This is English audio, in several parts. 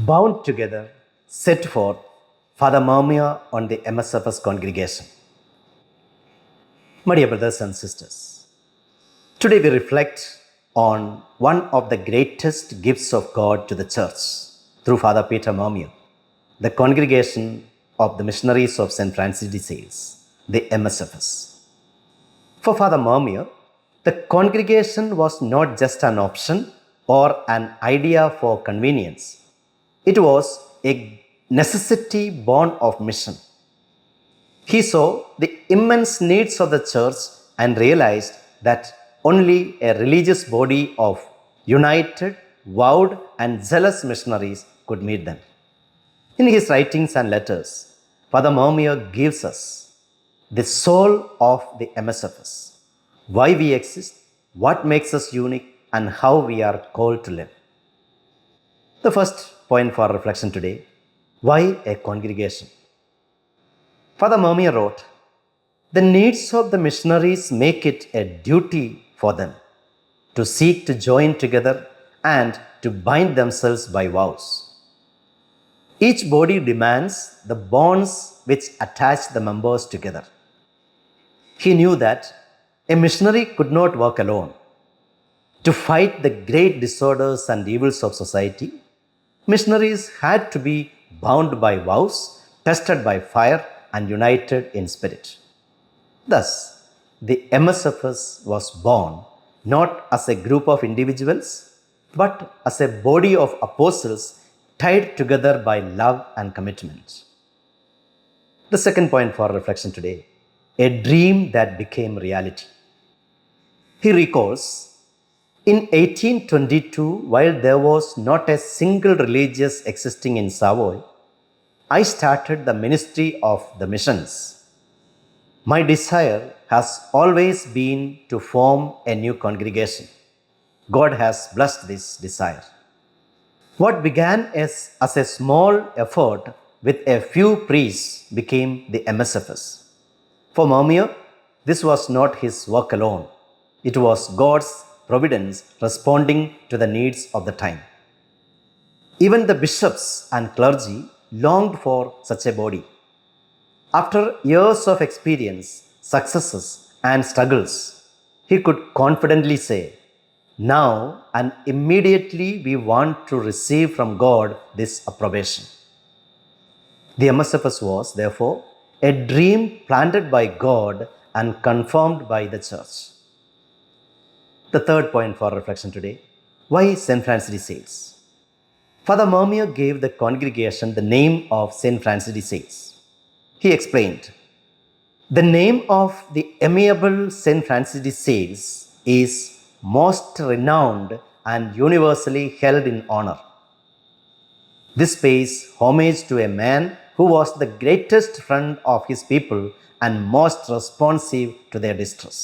Bound together, set forth, Father Mermier on the MSFS Congregation. My dear brothers and sisters, today we reflect on one of the greatest gifts of God to the Church through Father Peter Mermier, the Congregation of the Missionaries of St. Francis de Sales, the MSFS. For Father Mermier, the congregation was not just an option or an idea for convenience. It was a necessity born of mission. He saw the immense needs of the church and realized that only a religious body of united, vowed, and zealous missionaries could meet them. In his writings and letters, Father Mermier gives us the soul of the MSFS, why we exist, what makes us unique, and how we are called to live. The first point for reflection today: why a congregation? Father Mermier wrote, the needs of the missionaries make it a duty for them to seek to join together and to bind themselves by vows. Each body demands the bonds which attach the members together. He knew that a missionary could not work alone. To fight the great disorders and evils of society, missionaries had to be bound by vows, tested by fire, and united in spirit. Thus, the MSFS was born not as a group of individuals, but as a body of apostles tied together by love and commitment. The second point for reflection today: a dream that became reality. He recalls, in 1822, while there was not a single religious existing in Savoy, I started the ministry of the missions. My desire has always been to form a new congregation. God has blessed this desire. What began as a small effort with a few priests became the MSFS. For Mermier, this was not his work alone. It was God's providence responding to the needs of the time. Even the bishops and clergy longed for such a body. After years of experience, successes, and struggles, he could confidently say, now and immediately we want to receive from God this approbation. The MSFS was, therefore, a dream planted by God and confirmed by the church. The third point for reflection today: why St. Francis de Sales? Father Mermier gave the congregation the name of St. Francis de Sales. He explained, the name of the amiable St. Francis de Sales is most renowned and universally held in honor. This pays homage to a man who was the greatest friend of his people and most responsive to their distress.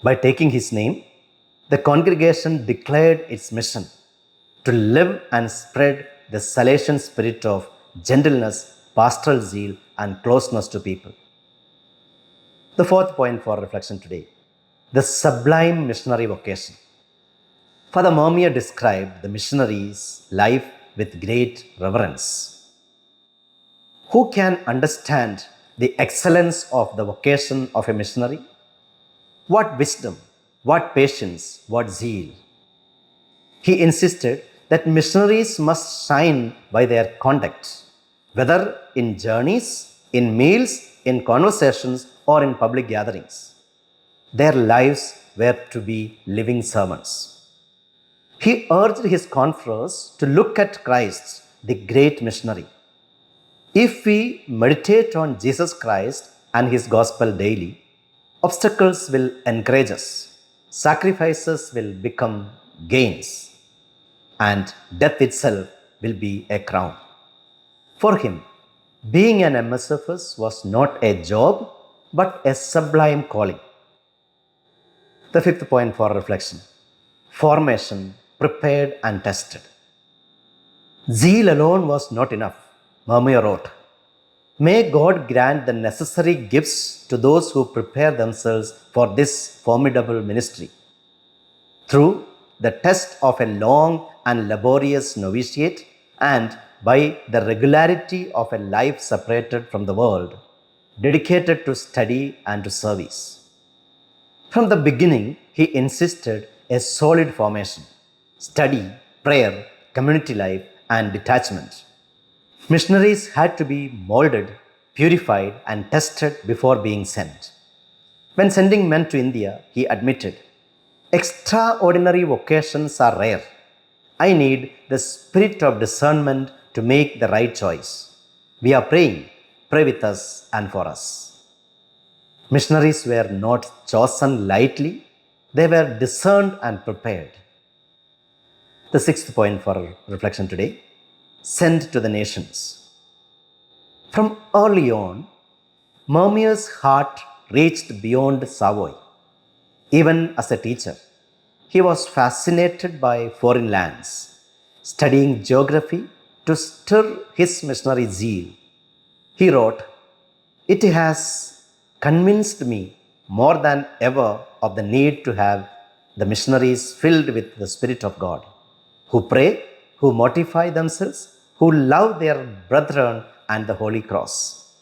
By taking his name, the congregation declared its mission to live and spread the Salesian spirit of gentleness, pastoral zeal, and closeness to people. The fourth point for reflection today: the sublime missionary vocation. Father Mermier described the missionary's life with great reverence. Who can understand the excellence of the vocation of a missionary? What wisdom, what patience, what zeal! He insisted that missionaries must shine by their conduct, whether in journeys, in meals, in conversations, or in public gatherings. Their lives were to be living sermons. He urged his confreres to look at Christ, the great missionary. If we meditate on Jesus Christ and his gospel daily, obstacles will encourage us, sacrifices will become gains, and death itself will be a crown. For him, being an MSFS was not a job, but a sublime calling. The fifth point for reflection: formation, prepared and tested. Zeal alone was not enough, Mermier wrote. May God grant the necessary gifts to those who prepare themselves for this formidable ministry. Through the test of a long and laborious novitiate and by the regularity of a life separated from the world, dedicated to study and to service. From the beginning, he insisted a solid formation, study, prayer, community life, and detachment. Missionaries had to be molded, purified, and tested before being sent. When sending men to India, he admitted, extraordinary vocations are rare. I need the spirit of discernment to make the right choice. We are praying. Pray with us and for us. Missionaries were not chosen lightly, they were discerned and prepared. The sixth point for reflection today, sent to the nations. From early on, Mermier's heart reached beyond Savoy. Even as a teacher, he was fascinated by foreign lands, studying geography to stir his missionary zeal. He wrote, it has convinced me more than ever of the need to have the missionaries filled with the Spirit of God, who pray, who mortify themselves, who love their brethren and the Holy Cross.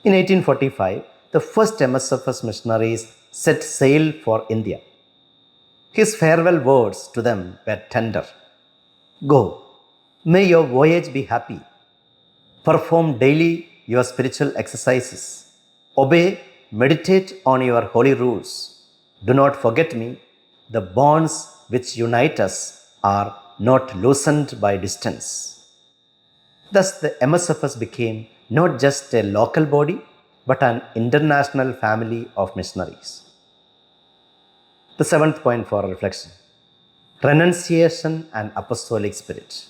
In 1845, the first MSFS missionaries set sail for India. His farewell words to them were tender. Go, may your voyage be happy. Perform daily your spiritual exercises. Obey, meditate on your holy rules. Do not forget me. The bonds which unite us are not loosened by distance. Thus, the MSFS became not just a local body, but an international family of missionaries. The seventh point for reflection, renunciation and apostolic spirit.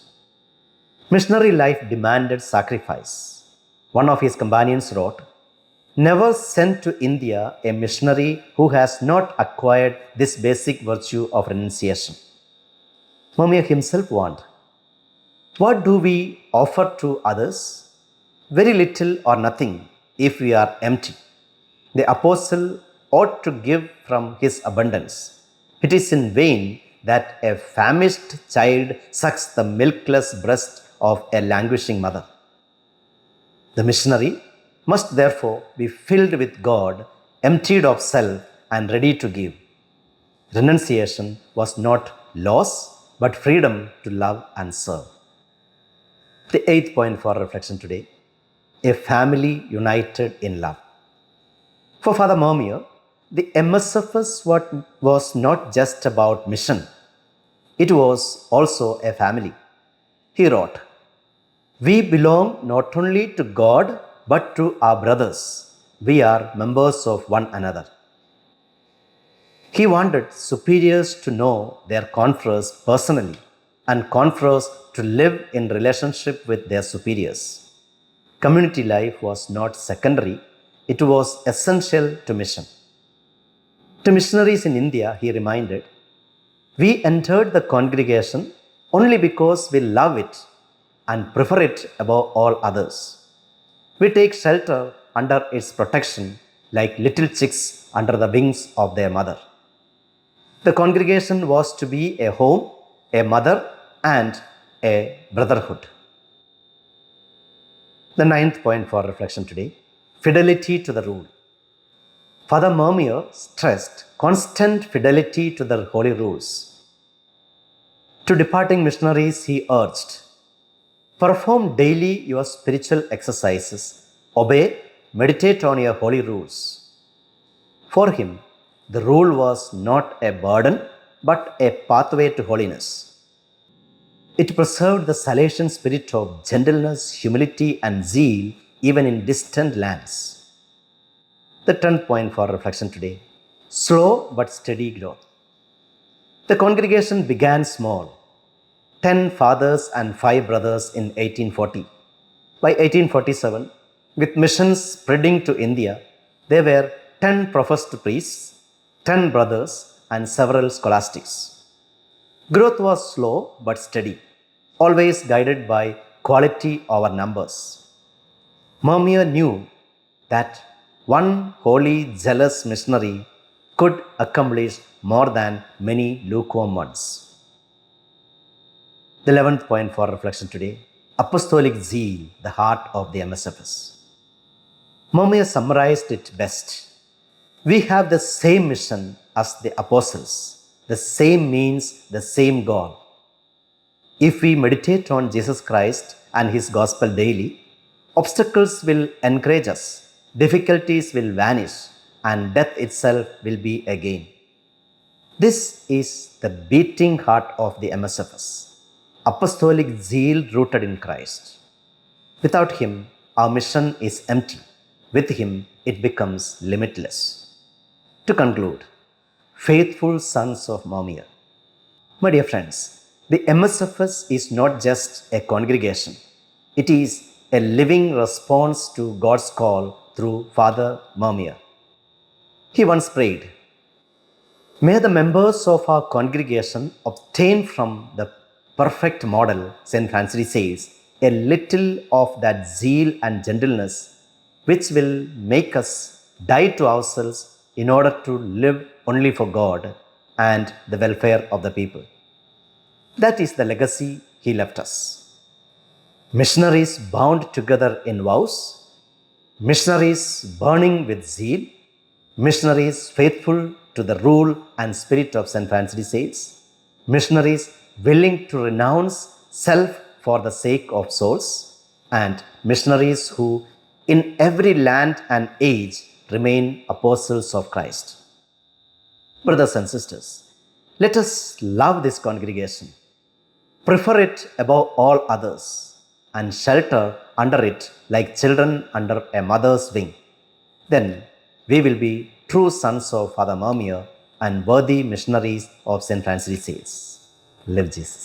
Missionary life demanded sacrifice. One of his companions wrote, never send to India a missionary who has not acquired this basic virtue of renunciation. Mermier himself warned, what do we offer to others? Very little or nothing if we are empty. The apostle ought to give from his abundance. It is in vain that a famished child sucks the milkless breast of a languishing mother. The missionary must therefore be filled with God, emptied of self, and ready to give. Renunciation was not loss, but freedom to love and serve. The eighth point for reflection today, a family united in love. For Father Mermier, the MSFS was not just about mission, it was also a family. He wrote, we belong not only to God but to our brothers. We are members of one another. He wanted superiors to know their confreres personally and confreres to live in relationship with their superiors. Community life was not secondary, it was essential to mission. To missionaries in India, he reminded, we entered the congregation only because we love it and prefer it above all others. We take shelter under its protection like little chicks under the wings of their mother. The congregation was to be a home, a mother, and a brotherhood. The ninth point for reflection today, fidelity to the rule. Father Mermier stressed constant fidelity to the holy rules. To departing missionaries, he urged, perform daily your spiritual exercises, obey, meditate on your holy rules. For him, the rule was not a burden, but a pathway to holiness. It preserved the Salesian spirit of gentleness, humility, and zeal even in distant lands. The 10th point for reflection today, slow but steady growth. The congregation began small, 10 fathers and 5 brothers in 1840. By 1847, with missions spreading to India, there were 10 professed priests, 10 brothers, and several scholastics. Growth was slow but steady, always guided by quality over numbers. Mermier knew that one holy, zealous missionary could accomplish more than many lukewarm ones. The 11th point for reflection today, apostolic zeal, the heart of the MSFS. Mermier summarized it best. We have the same mission as the apostles, the same means, the same goal. If we meditate on Jesus Christ and His gospel daily, obstacles will encourage us, difficulties will vanish, and death itself will be a gain. This is the beating heart of the MSFS, apostolic zeal rooted in Christ. Without Him, our mission is empty. With Him, it becomes limitless. To conclude, faithful sons of Mermier. My dear friends, the MSFS is not just a congregation. It is a living response to God's call through Father Mermier. He once prayed, "May the members of our congregation obtain from the perfect model," St. Francis says, "a little of that zeal and gentleness which will make us die to ourselves in order to live only for God and the welfare of the people." That is the legacy he left us. Missionaries bound together in vows, missionaries burning with zeal, missionaries faithful to the rule and spirit of St. Francis says, missionaries willing to renounce self for the sake of souls, and missionaries who in every land and age remain apostles of Christ. Brothers and sisters, let us love this congregation, prefer it above all others, and shelter under it like children under a mother's wing. Then we will be true sons of Father Mermier and worthy missionaries of St. Francis de Sales. Live Jesus.